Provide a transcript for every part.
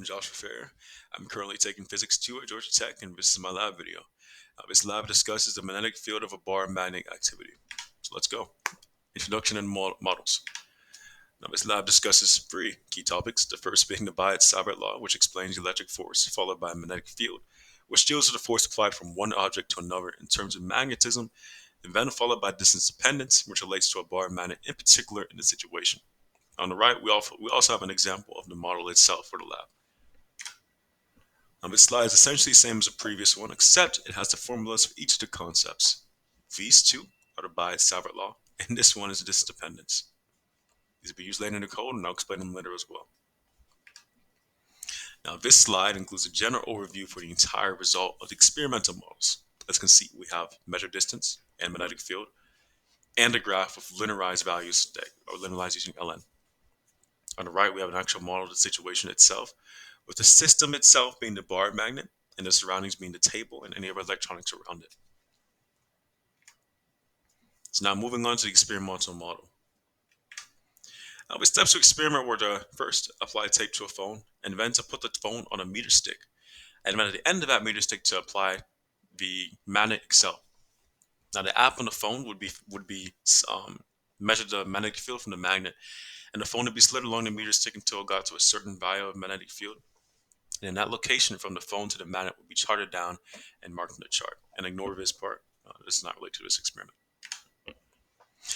I'm Joshua Fair. I'm currently taking Physics 2 at Georgia Tech, and this is my lab video. This lab discusses the magnetic field of a bar magnetic activity. So let's go. Introduction and models. Now, this lab discusses three key topics, the first being the Biot-Savart law, which explains the electric force, followed by a magnetic field, which deals with the force applied from one object to another in terms of magnetism, and then followed by distance dependence, which relates to a bar magnet in particular in the situation. On the right, we also have an example of the model itself for the lab. This slide is essentially the same as the previous one, except it has the formulas for each of the concepts. These two are the Biot-Savart law, and this one is distance dependence. These will be used later in the code, and I'll explain them later as well. Now, this slide includes a general overview for the entire result of the experimental models. As you can see, we have measured distance and magnetic field, and a graph of linearized values that are linearized using ln. On the right, we have an actual model of the situation itself, with the system itself being the bar magnet and the surroundings being the table and any other electronics around it. So now moving on to the experimental model. Now the steps to experiment were to first apply tape to a phone, and then to put the phone on a meter stick, and then at the end of that meter stick to apply the magnet itself. Now the app on the phone would measure the magnetic field from the magnet, and the phone would be slid along the meter stick until it got to a certain value of magnetic field. And then that location from the phone to the magnet will be charted down and marked on the chart. And ignore this part. This is not related to this experiment.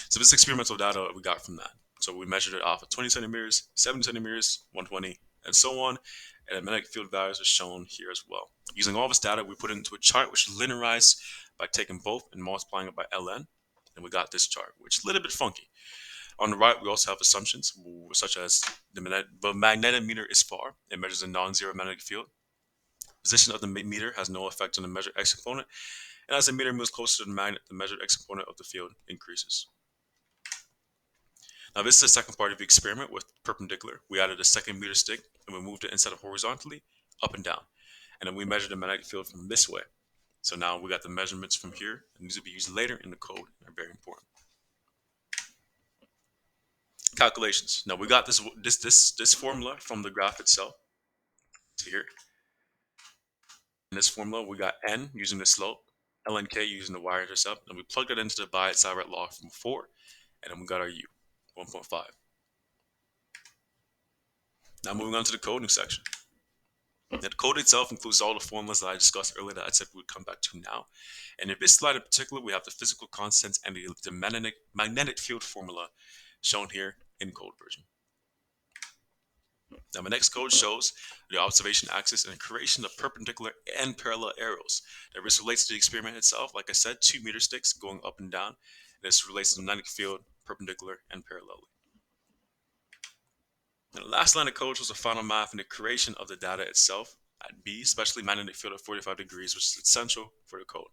So this experimental data we got from that. So we measured it off of 20 centimeters, 70 centimeters, 120, and so on. And the magnetic field values are shown here as well. Using all this data, we put it into a chart which is linearized by taking both and multiplying it by ln. And we got this chart, which is a little bit funky. On the right, we also have assumptions, such as the magnetometer is far. It measures a non-zero magnetic field. Position of the meter has no effect on the measured x-component. And as the meter moves closer to the magnet, the measured x-component of the field increases. Now, this is the second part of the experiment with perpendicular. We added a second meter stick, and we moved it instead of horizontally, up and down. And then we measured the magnetic field from this way. So now we got the measurements from here, and these will be used later in the code and are very important. Calculations. Now we got this formula from the graph itself to here. In this formula, we got n using the slope, ln k using the y-intercept, and we plugged it into the Biot-Savart law from before, and then we got our u, 1.5. Now moving on to the coding section. Now, the code itself includes all the formulas that I discussed earlier that I said we would come back to now. And in this slide in particular, we have the physical constants and the magnetic field formula shown here in code version. Now my next code shows the observation axis and the creation of perpendicular and parallel arrows. Now this relates to the experiment itself. Like I said, 2 meter sticks going up and down. This relates to the magnetic field, perpendicular and parallel. Now the last line of code shows the final math and the creation of the data itself at B, especially magnetic field at 45 degrees, which is essential for the code.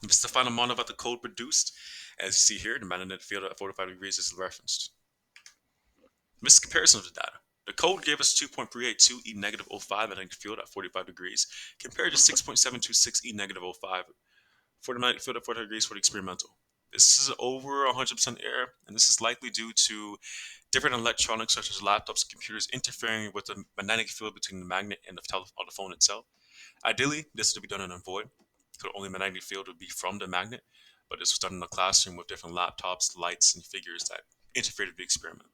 This is the final model that the code produced. As you see here, the magnetic field at 45 degrees is referenced. This is a comparison of the data. The code gave us 2.382 e negative 05 magnetic field at 45 degrees, compared to 6.726 e negative 05 for the magnetic field at 45 degrees for the experimental. This is over 100% error, and this is likely due to different electronics such as laptops and computers interfering with the magnetic field between the magnet and the phone itself. Ideally, this is to be done in a void, so the only magnetic field would be from the magnet, but this was done in a classroom with different laptops, lights, and figures that interfered with the experiment.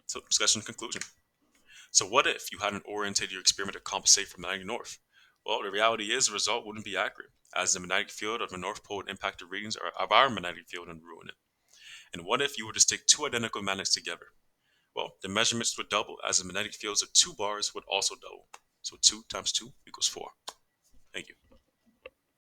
So, discussion conclusion. So what if you hadn't oriented your experiment to compensate for magnetic north? Well, the reality is the result wouldn't be accurate, as the magnetic field of the North Pole would impact the readings of our magnetic field and ruin it. And what if you were to stick 2 identical magnets together? Well, the measurements would double, as the magnetic fields of 2 bars would also double. So 2 times 2 equals 4. Thank you.